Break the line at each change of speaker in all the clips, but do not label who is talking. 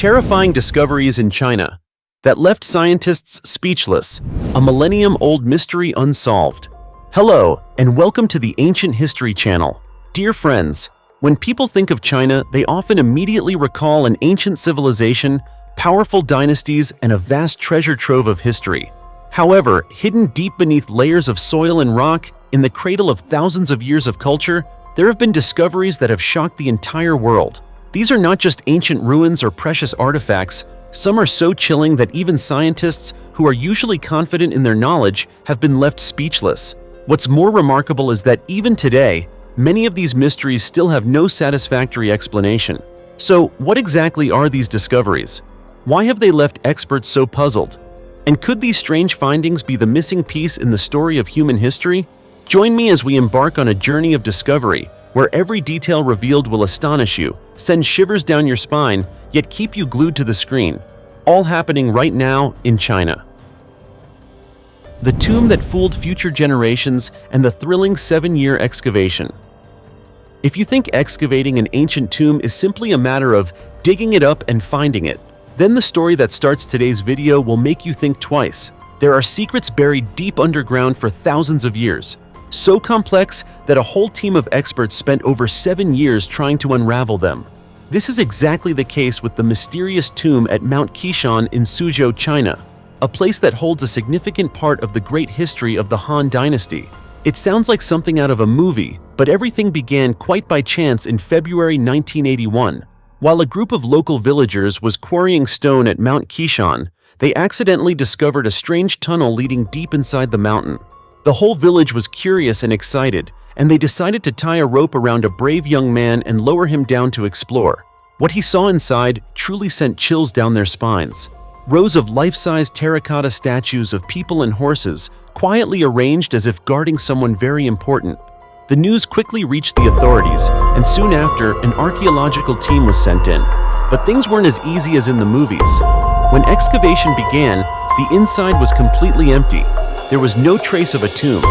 Terrifying discoveries in China that left scientists speechless. A millennium-old mystery unsolved. Hello, and welcome to the Ancient History Channel. Dear friends, when people think of China, they often immediately recall an ancient civilization, powerful dynasties, and a vast treasure trove of history. However, hidden deep beneath layers of soil and rock, in the cradle of thousands of years of culture, there have been discoveries that have shocked the entire world. These are not just ancient ruins or precious artifacts. Some are so chilling that even scientists, who are usually confident in their knowledge, have been left speechless. What's more remarkable is that even today, many of these mysteries still have no satisfactory explanation. So, what exactly are these discoveries? Why have they left experts so puzzled? And could these strange findings be the missing piece in the story of human history? Join me as we embark on a journey of discovery, where every detail revealed will astonish you, send shivers down your spine, yet keep you glued to the screen. All happening right now in China. The tomb that fooled future generations and the thrilling 7-year excavation. If you think excavating an ancient tomb is simply a matter of digging it up and finding it, then the story that starts today's video will make you think twice. There are secrets buried deep underground for thousands of years, so complex that a whole team of experts spent over 7 years trying to unravel them. This is exactly the case with the mysterious tomb at Mount Qishan in Suzhou, China, a place that holds a significant part of the great history of the Han Dynasty. It sounds like something out of a movie, but everything began quite by chance in February 1981. While a group of local villagers was quarrying stone at Mount Qishan, they accidentally discovered a strange tunnel leading deep inside the mountain. The whole village was curious and excited, and they decided to tie a rope around a brave young man and lower him down to explore. What he saw inside truly sent chills down their spines. Rows of life-size terracotta statues of people and horses, quietly arranged as if guarding someone very important. The news quickly reached the authorities, and soon after, an archaeological team was sent in. But things weren't as easy as in the movies. When excavation began, the inside was completely empty. There was no trace of a tomb.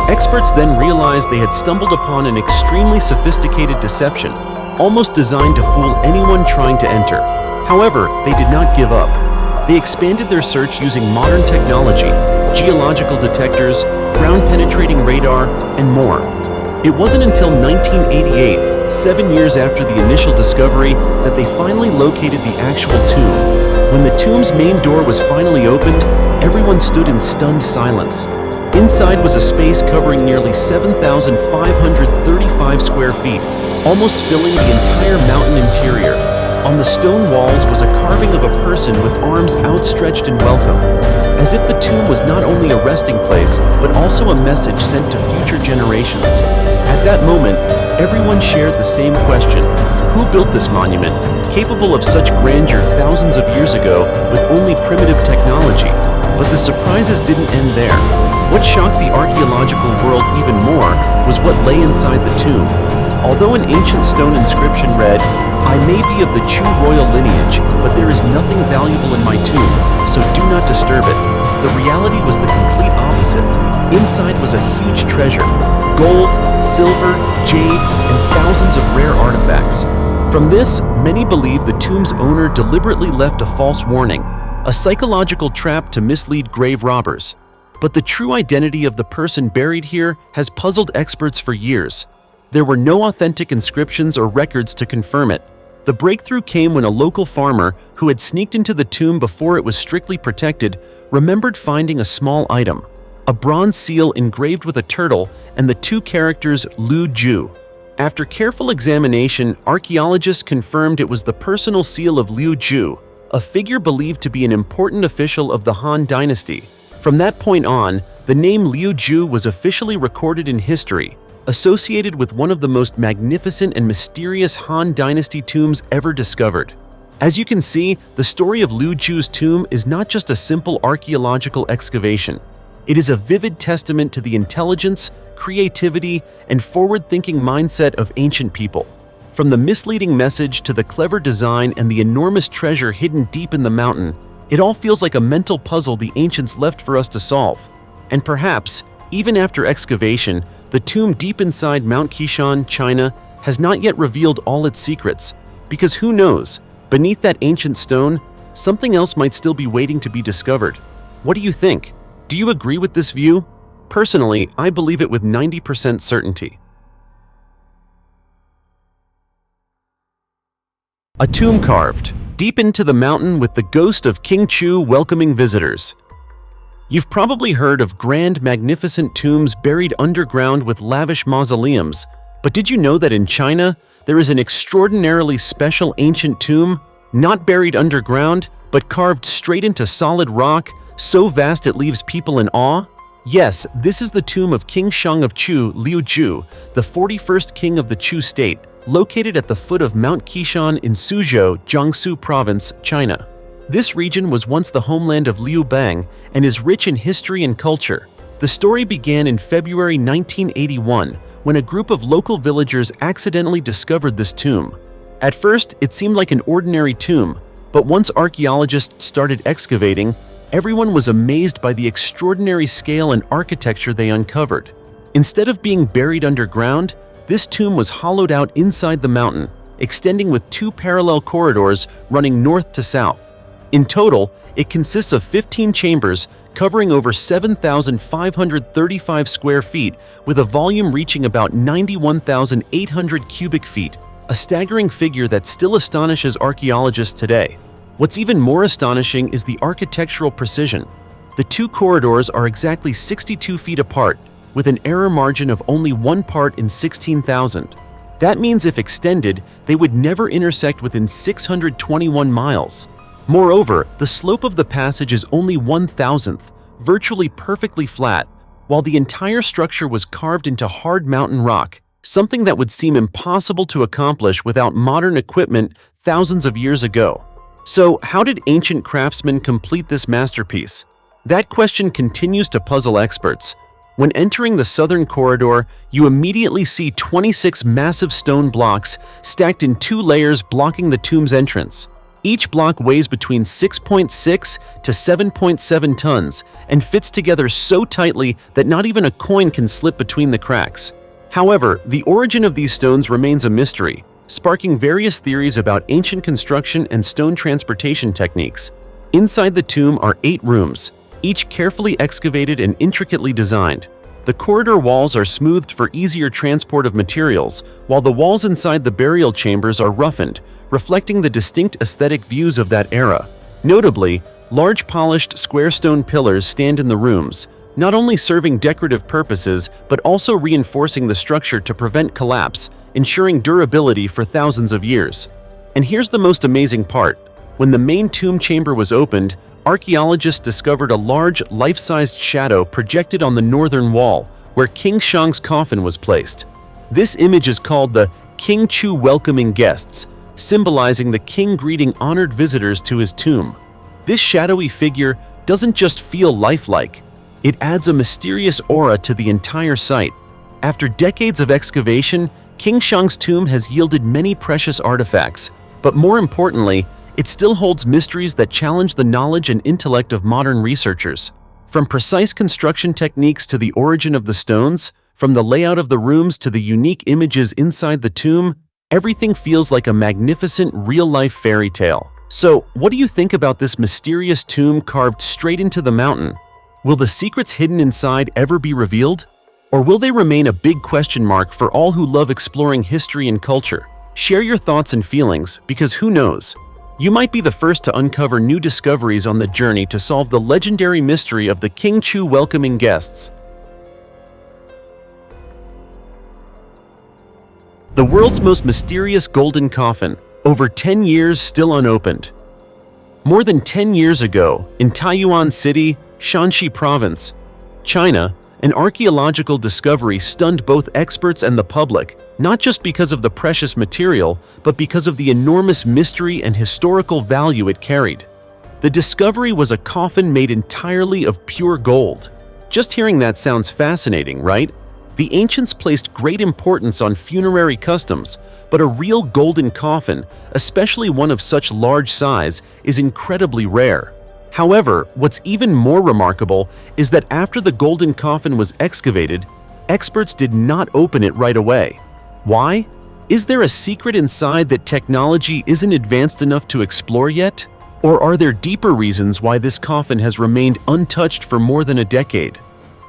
Experts then realized they had stumbled upon an extremely sophisticated deception, almost designed to fool anyone trying to enter. However, they did not give up. They expanded their search using modern technology, geological detectors, ground-penetrating radar, and more. It wasn't until 1988, 7 years after the initial discovery, that they finally located the actual tomb. When the tomb's main door was finally opened, everyone stood in stunned silence. Inside was a space covering nearly 7,535 square feet, almost filling the entire mountain interior. On the stone walls was a carving of a person with arms outstretched in welcome, as if the tomb was not only a resting place, but also a message sent to future generations. At that moment, everyone shared the same question: who built this monument, capable of such grandeur thousands of years ago with only primitive technology? But the surprises didn't end there. What shocked the archaeological world even more was what lay inside the tomb. Although an ancient stone inscription read, "I may be of the Chu royal lineage, but there is nothing valuable in my tomb, so do not disturb it," the reality was the complete opposite. Inside was a huge treasure: gold, silver, jade, and thousands of rare artifacts. From this, many believe the tomb's owner deliberately left a false warning, a psychological trap to mislead grave robbers. But the true identity of the person buried here has puzzled experts for years. There were no authentic inscriptions or records to confirm it. The breakthrough came when a local farmer, who had sneaked into the tomb before it was strictly protected, remembered finding a small item: a bronze seal engraved with a turtle and the two characters Liu Ju. After careful examination, archaeologists confirmed it was the personal seal of Liu Ju, a figure believed to be an important official of the Han Dynasty. From that point on, the name Liu Ju was officially recorded in history, associated with one of the most magnificent and mysterious Han Dynasty tombs ever discovered. As you can see, the story of Liu Ju's tomb is not just a simple archaeological excavation. It is a vivid testament to the intelligence, creativity, and forward-thinking mindset of ancient people. From the misleading message to the clever design and the enormous treasure hidden deep in the mountain, it all feels like a mental puzzle the ancients left for us to solve. And perhaps, even after excavation, the tomb deep inside Mount Qishan, China, has not yet revealed all its secrets, because who knows, beneath that ancient stone, something else might still be waiting to be discovered. What do you think? Do you agree with this view? Personally, I believe it with 90% certainty. A tomb carved deep into the mountain with the ghost of King Chu welcoming visitors. You've probably heard of grand, magnificent tombs buried underground with lavish mausoleums, but did you know that in China, there is an extraordinarily special ancient tomb, not buried underground, but carved straight into solid rock, so vast it leaves people in awe? Yes, this is the tomb of King Shang of Chu, Liu Ju, the 41st king of the Chu state, located at the foot of Mount Qishan in Suzhou, Jiangsu Province, China. This region was once the homeland of Liu Bang and is rich in history and culture. The story began in February 1981 when a group of local villagers accidentally discovered this tomb. At first, it seemed like an ordinary tomb, but once archaeologists started excavating, everyone was amazed by the extraordinary scale and architecture they uncovered. Instead of being buried underground, this tomb was hollowed out inside the mountain, extending with 2 parallel corridors running north to south. In total, it consists of 15 chambers covering over 7,535 square feet with a volume reaching about 91,800 cubic feet, a staggering figure that still astonishes archaeologists today. What's even more astonishing is the architectural precision. The 2 corridors are exactly 62 feet apart, with an error margin of only 1 part in 16,000. That means if extended, they would never intersect within 621 miles. Moreover, the slope of the passage is only 1,000th, virtually perfectly flat, while the entire structure was carved into hard mountain rock, something that would seem impossible to accomplish without modern equipment thousands of years ago. So, how did ancient craftsmen complete this masterpiece? That question continues to puzzle experts. When entering the southern corridor, you immediately see 26 massive stone blocks stacked in 2 layers blocking the tomb's entrance. Each block weighs between 6.6 to 7.7 tons and fits together so tightly that not even a coin can slip between the cracks. However, the origin of these stones remains a mystery, sparking various theories about ancient construction and stone transportation techniques. Inside the tomb are 8 rooms, each carefully excavated and intricately designed. The corridor walls are smoothed for easier transport of materials, while the walls inside the burial chambers are roughened, reflecting the distinct aesthetic views of that era. Notably, large polished square stone pillars stand in the rooms, not only serving decorative purposes but also reinforcing the structure to prevent collapse, ensuring durability for thousands of years. And here's the most amazing part. When the main tomb chamber was opened, archaeologists discovered a large, life-sized shadow projected on the northern wall, where King Shang's coffin was placed. This image is called the King Chu welcoming guests, symbolizing the king greeting honored visitors to his tomb. This shadowy figure doesn't just feel lifelike, it adds a mysterious aura to the entire site. After decades of excavation, King Shang's tomb has yielded many precious artifacts, but more importantly, it still holds mysteries that challenge the knowledge and intellect of modern researchers. From precise construction techniques to the origin of the stones, from the layout of the rooms to the unique images inside the tomb, everything feels like a magnificent real-life fairy tale. So, what do you think about this mysterious tomb carved straight into the mountain? Will the secrets hidden inside ever be revealed? Or will they remain a big question mark for all who love exploring history and culture? Share your thoughts and feelings, because who knows? You might be the first to uncover new discoveries on the journey to solve the legendary mystery of the King Chu welcoming guests. The world's most mysterious golden coffin, over 10 years still unopened. More than 10 years ago, in Taiyuan City, Shanxi Province, China, an archaeological discovery stunned both experts and the public, not just because of the precious material, but because of the enormous mystery and historical value it carried. The discovery was a coffin made entirely of pure gold. Just hearing that sounds fascinating, right? The ancients placed great importance on funerary customs, but a real golden coffin, especially one of such large size, is incredibly rare. However, what's even more remarkable is that after the golden coffin was excavated, experts did not open it right away. Why? Is there a secret inside that technology isn't advanced enough to explore yet? Or are there deeper reasons why this coffin has remained untouched for more than a decade?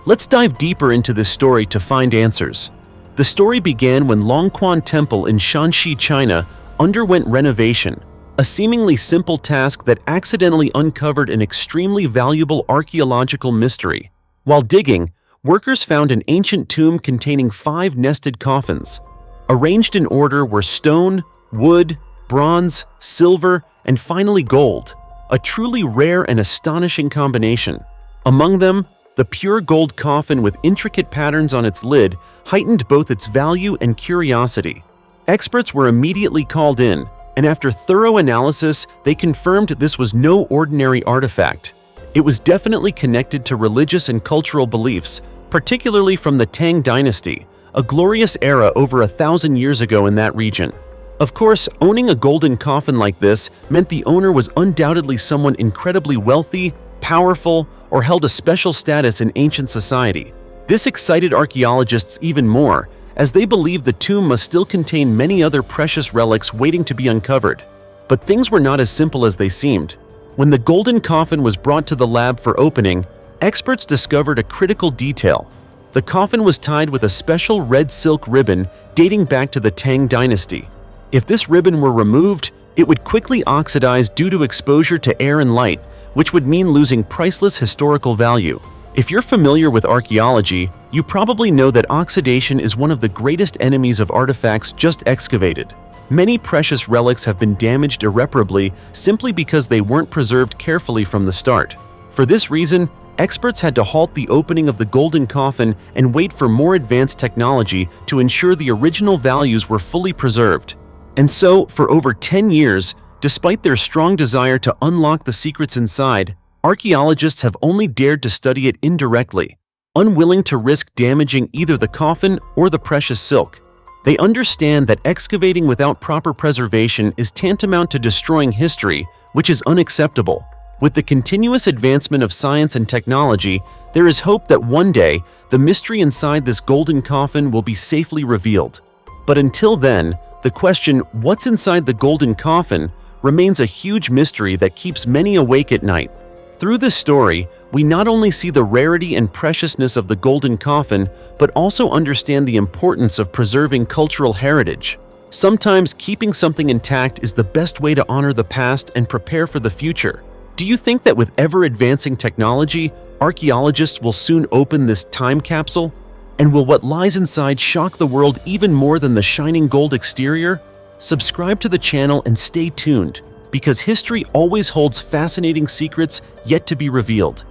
Let's dive deeper into this story to find answers. The story began when Longquan Temple in Shanxi, China, underwent renovation, a seemingly simple task that accidentally uncovered an extremely valuable archaeological mystery. While digging, workers found an ancient tomb containing 5 nested coffins. Arranged in order were stone, wood, bronze, silver, and finally gold, a truly rare and astonishing combination. Among them, the pure gold coffin with intricate patterns on its lid heightened both its value and curiosity. Experts were immediately called in, and after thorough analysis, they confirmed this was no ordinary artifact. It was definitely connected to religious and cultural beliefs, particularly from the Tang dynasty, a glorious era over 1,000 years ago in that region. Of course, owning a golden coffin like this meant the owner was undoubtedly someone incredibly wealthy, powerful, or held a special status in ancient society. This excited archaeologists even more, as they believed the tomb must still contain many other precious relics waiting to be uncovered. But things were not as simple as they seemed. When the golden coffin was brought to the lab for opening, experts discovered a critical detail. The coffin was tied with a special red silk ribbon dating back to the Tang dynasty. If this ribbon were removed, it would quickly oxidize due to exposure to air and light, which would mean losing priceless historical value. If you're familiar with archaeology, you probably know that oxidation is one of the greatest enemies of artifacts just excavated. Many precious relics have been damaged irreparably simply because they weren't preserved carefully from the start. For this reason, experts had to halt the opening of the golden coffin and wait for more advanced technology to ensure the original values were fully preserved. And so, for over 10 years, despite their strong desire to unlock the secrets inside, archaeologists have only dared to study it indirectly, unwilling to risk damaging either the coffin or the precious silk. They understand that excavating without proper preservation is tantamount to destroying history, which is unacceptable. With the continuous advancement of science and technology, there is hope that one day, the mystery inside this golden coffin will be safely revealed. But until then, the question, what's inside the golden coffin, remains a huge mystery that keeps many awake at night. Through this story, we not only see the rarity and preciousness of the golden coffin, but also understand the importance of preserving cultural heritage. Sometimes keeping something intact is the best way to honor the past and prepare for the future. Do you think that with ever-advancing technology, archaeologists will soon open this time capsule? And will what lies inside shock the world even more than the shining gold exterior? Subscribe to the channel and stay tuned, because history always holds fascinating secrets yet to be revealed.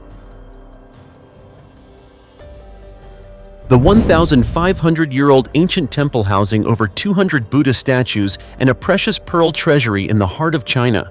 The 1,500-year-old ancient temple housing over 200 Buddha statues and a precious pearl treasury in the heart of China.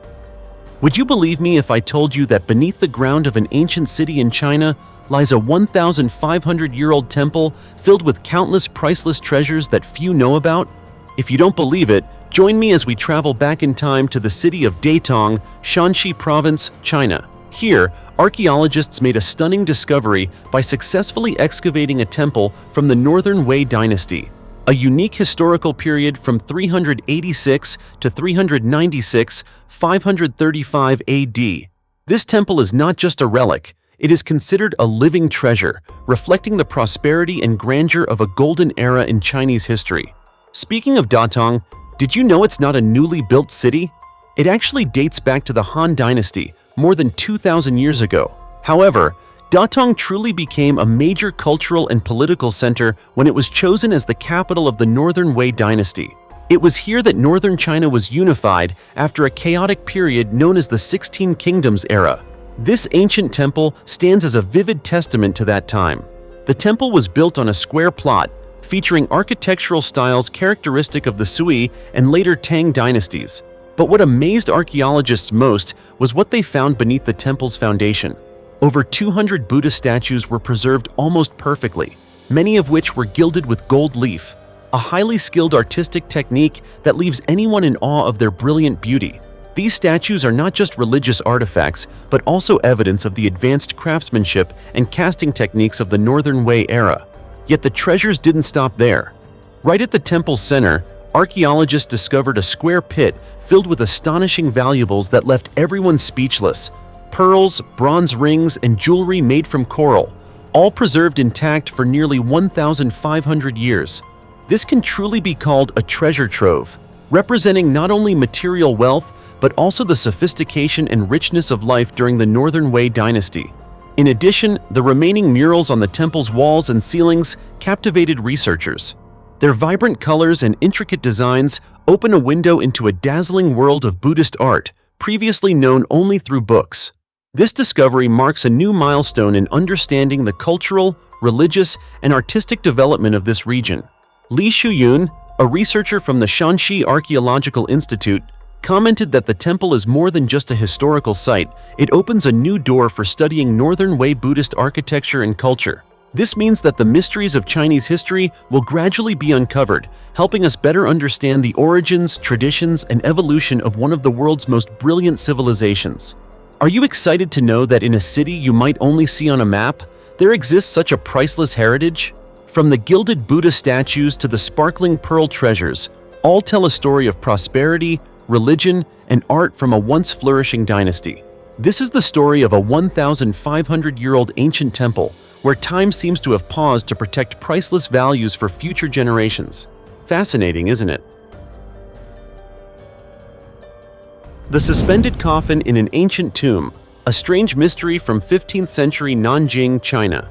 Would you believe me if I told you that beneath the ground of an ancient city in China lies a 1,500-year-old temple filled with countless priceless treasures that few know about? If you don't believe it, join me as we travel back in time to the city of Datong, Shanxi Province, China. Here, archaeologists made a stunning discovery by successfully excavating a temple from the Northern Wei dynasty, a unique historical period from 386 to 396, 535 AD. This temple is not just a relic, it is considered a living treasure, reflecting the prosperity and grandeur of a golden era in Chinese history. Speaking of Datong, did you know it's not a newly built city? It actually dates back to the Han Dynasty, more than 2,000 years ago. However, Datong truly became a major cultural and political center when it was chosen as the capital of the Northern Wei dynasty. It was here that northern China was unified after a chaotic period known as the 16 Kingdoms era. This ancient temple stands as a vivid testament to that time. The temple was built on a square plot, featuring architectural styles characteristic of the Sui and later Tang dynasties. But what amazed archaeologists most was what they found beneath the temple's foundation. Over 200 Buddha statues were preserved almost perfectly, many of which were gilded with gold leaf, a highly skilled artistic technique that leaves anyone in awe of their brilliant beauty. These statues are not just religious artifacts, but also evidence of the advanced craftsmanship and casting techniques of the Northern Wei era. Yet the treasures didn't stop there. Right at the temple's center, archaeologists discovered a square pit filled with astonishing valuables that left everyone speechless. Pearls, bronze rings, and jewelry made from coral, all preserved intact for nearly 1,500 years. This can truly be called a treasure trove, representing not only material wealth, but also the sophistication and richness of life during the Northern Wei dynasty. In addition, the remaining murals on the temple's walls and ceilings captivated researchers. Their vibrant colors and intricate designs open a window into a dazzling world of Buddhist art, previously known only through books. This discovery marks a new milestone in understanding the cultural, religious, and artistic development of this region. Li Shuyun, a researcher from the Shanxi Archaeological Institute, commented that the temple is more than just a historical site, it opens a new door for studying Northern Wei Buddhist architecture and culture. This means that the mysteries of Chinese history will gradually be uncovered, helping us better understand the origins, traditions, and evolution of one of the world's most brilliant civilizations. Are you excited to know that in a city you might only see on a map, there exists such a priceless heritage? From the gilded Buddha statues to the sparkling pearl treasures, all tell a story of prosperity, religion, and art from a once flourishing dynasty. This is the story of a 1,500-year-old ancient temple, where time seems to have paused to protect priceless values for future generations. Fascinating, isn't it? The suspended coffin in an ancient tomb, a strange mystery from 15th century Nanjing, China.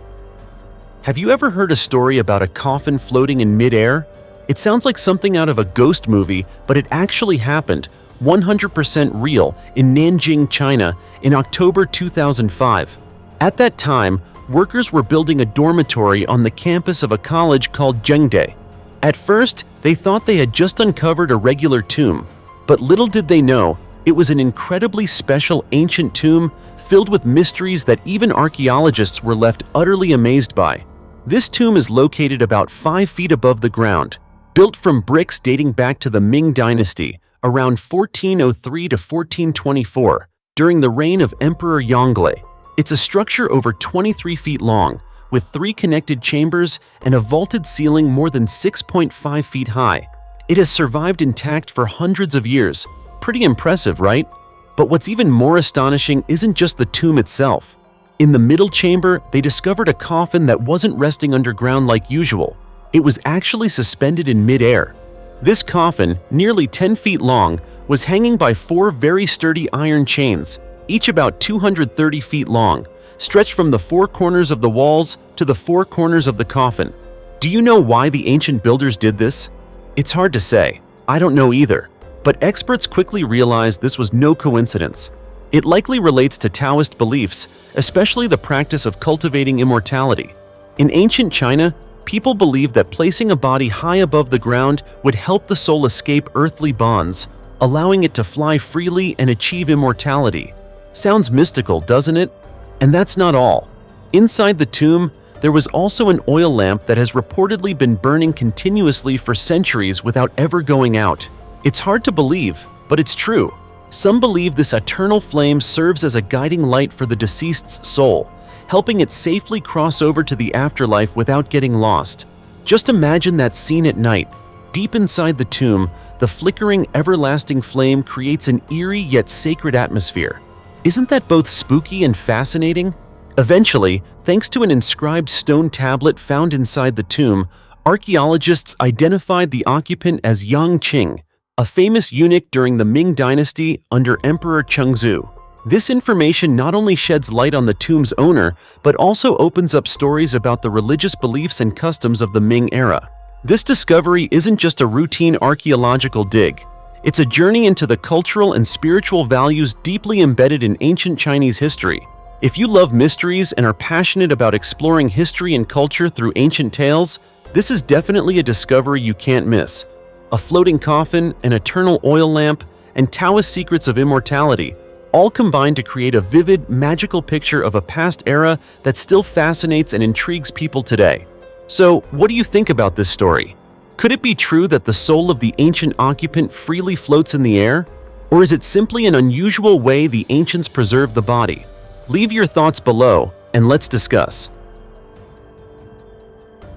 Have you ever heard a story about a coffin floating in mid-air? It sounds like something out of a ghost movie, but it actually happened, 100% real, in Nanjing, China, in October 2005. At that time, workers were building a dormitory on the campus of a college called Zhengde. At first, they thought they had just uncovered a regular tomb, but little did they know, it was an incredibly special ancient tomb filled with mysteries that even archaeologists were left utterly amazed by. This tomb is located about 5 feet above the ground, built from bricks dating back to the Ming Dynasty, around 1403 to 1424, during the reign of Emperor Yongle. It's a structure over 23 feet long, with 3 connected chambers and a vaulted ceiling more than 6.5 feet high. It has survived intact for hundreds of years. Pretty impressive, right? But what's even more astonishing isn't just the tomb itself. In the middle chamber, they discovered a coffin that wasn't resting underground like usual. It was actually suspended in mid-air. This coffin, nearly 10 feet long, was hanging by 4 very sturdy iron chains, each about 230 feet long, stretched from the 4 corners of the walls to the 4 corners of the coffin. Do you know why the ancient builders did this? It's hard to say. I don't know either. But experts quickly realized this was no coincidence. It likely relates to Taoist beliefs, especially the practice of cultivating immortality. In ancient China, people believed that placing a body high above the ground would help the soul escape earthly bonds, allowing it to fly freely and achieve immortality. Sounds mystical, doesn't it? And that's not all. Inside the tomb, there was also an oil lamp that has reportedly been burning continuously for centuries without ever going out. It's hard to believe, but it's true. Some believe this eternal flame serves as a guiding light for the deceased's soul, helping it safely cross over to the afterlife without getting lost. Just imagine that scene at night. Deep inside the tomb, the flickering, everlasting flame creates an eerie yet sacred atmosphere. Isn't that both spooky and fascinating? Eventually, thanks to an inscribed stone tablet found inside the tomb, archaeologists identified the occupant as Yang Qing, a famous eunuch during the Ming Dynasty under Emperor Chengzu. This information not only sheds light on the tomb's owner, but also opens up stories about the religious beliefs and customs of the Ming era. This discovery isn't just a routine archaeological dig. It's a journey into the cultural and spiritual values deeply embedded in ancient Chinese history. If you love mysteries and are passionate about exploring history and culture through ancient tales, this is definitely a discovery you can't miss. A floating coffin, an eternal oil lamp, and Taoist secrets of immortality, all combine to create a vivid, magical picture of a past era that still fascinates and intrigues people today. So, what do you think about this story? Could it be true that the soul of the ancient occupant freely floats in the air? Or is it simply an unusual way the ancients preserved the body? Leave your thoughts below, and let's discuss.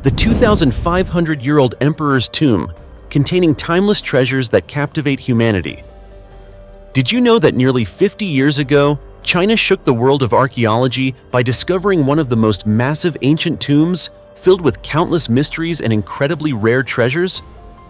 The 2,500-year-old emperor's tomb, containing timeless treasures that captivate humanity. Did you know that nearly 50 years ago, China shook the world of archaeology by discovering one of the most massive ancient tombs, filled with countless mysteries and incredibly rare treasures?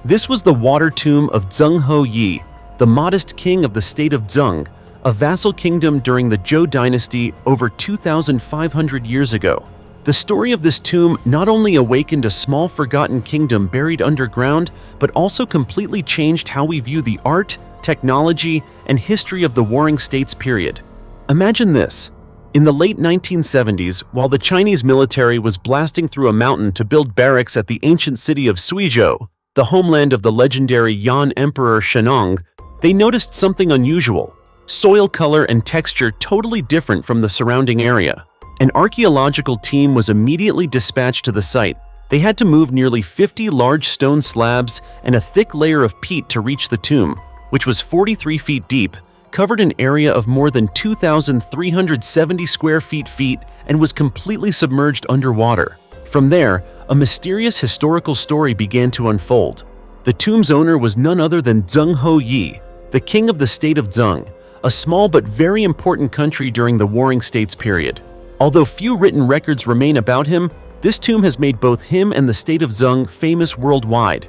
This was the water tomb of Zheng Ho Yi, the modest king of the state of Zheng, a vassal kingdom during the Zhou dynasty over 2,500 years ago. The story of this tomb not only awakened a small forgotten kingdom buried underground, but also completely changed how we view the art, technology, and history of the Warring States period. Imagine this. In the late 1970s, while the Chinese military was blasting through a mountain to build barracks at the ancient city of Suzhou, the homeland of the legendary Yan Emperor Shennong, they noticed something unusual: soil color and texture totally different from the surrounding area. An archaeological team was immediately dispatched to the site. They had to move nearly 50 large stone slabs and a thick layer of peat to reach the tomb, which was 43 feet deep, covered an area of more than 2,370 square feet, and was completely submerged underwater. From there, a mysterious historical story began to unfold. The tomb's owner was none other than Zheng Ho Yi, the king of the state of Zheng, a small but very important country during the Warring States period. Although few written records remain about him, this tomb has made both him and the state of Zheng famous worldwide.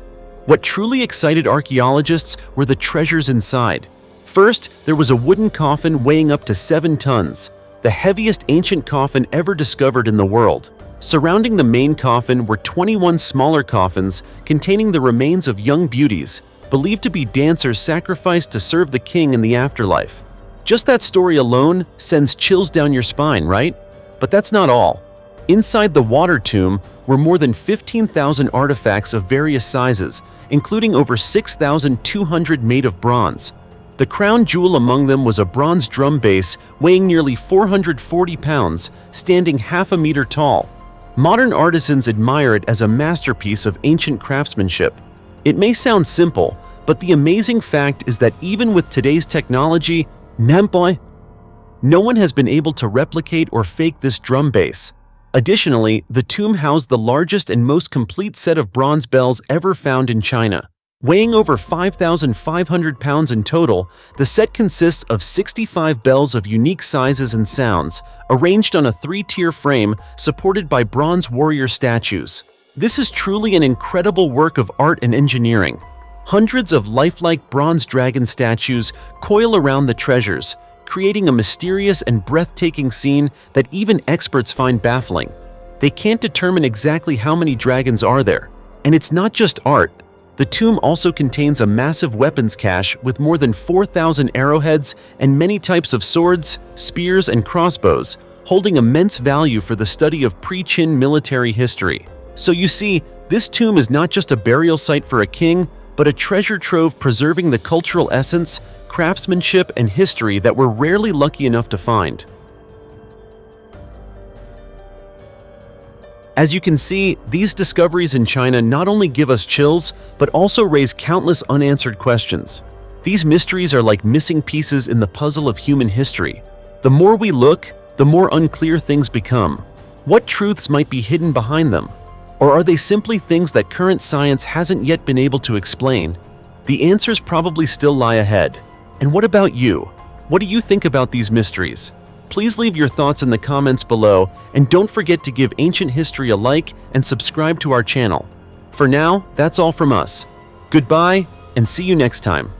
What truly excited archaeologists were the treasures inside. First, there was a wooden coffin weighing up to 7 tons, the heaviest ancient coffin ever discovered in the world. Surrounding the main coffin were 21 smaller coffins containing the remains of young beauties, believed to be dancers sacrificed to serve the king in the afterlife. Just that story alone sends chills down your spine, right? But that's not all. Inside the water tomb were more than 15,000 artifacts of various sizes, including over 6,200 made of bronze. The crown jewel among them was a bronze drum bass weighing nearly 440 pounds, standing half a meter tall. Modern artisans admire it as a masterpiece of ancient craftsmanship. It may sound simple, but the amazing fact is that even with today's technology, no one has been able to replicate or fake this drum bass. Additionally, the tomb housed the largest and most complete set of bronze bells ever found in China. Weighing over 5,500 pounds in total, the set consists of 65 bells of unique sizes and sounds, arranged on a 3-tier frame supported by bronze warrior statues. This is truly an incredible work of art and engineering. Hundreds of lifelike bronze dragon statues coil around the treasures, creating a mysterious and breathtaking scene that even experts find baffling. They can't determine exactly how many dragons are there. And it's not just art. The tomb also contains a massive weapons cache with more than 4,000 arrowheads and many types of swords, spears, and crossbows, holding immense value for the study of pre-Qin military history. So you see, this tomb is not just a burial site for a king, but a treasure trove preserving the cultural essence, craftsmanship, and history that we're rarely lucky enough to find. As you can see, these discoveries in China not only give us chills, but also raise countless unanswered questions. These mysteries are like missing pieces in the puzzle of human history. The more we look, the more unclear things become. What truths might be hidden behind them? Or are they simply things that current science hasn't yet been able to explain? The answers probably still lie ahead. And what about you? What do you think about these mysteries? Please leave your thoughts in the comments below, and don't forget to give ancient history a like and subscribe to our channel. For now, that's all from us. Goodbye, and see you next time.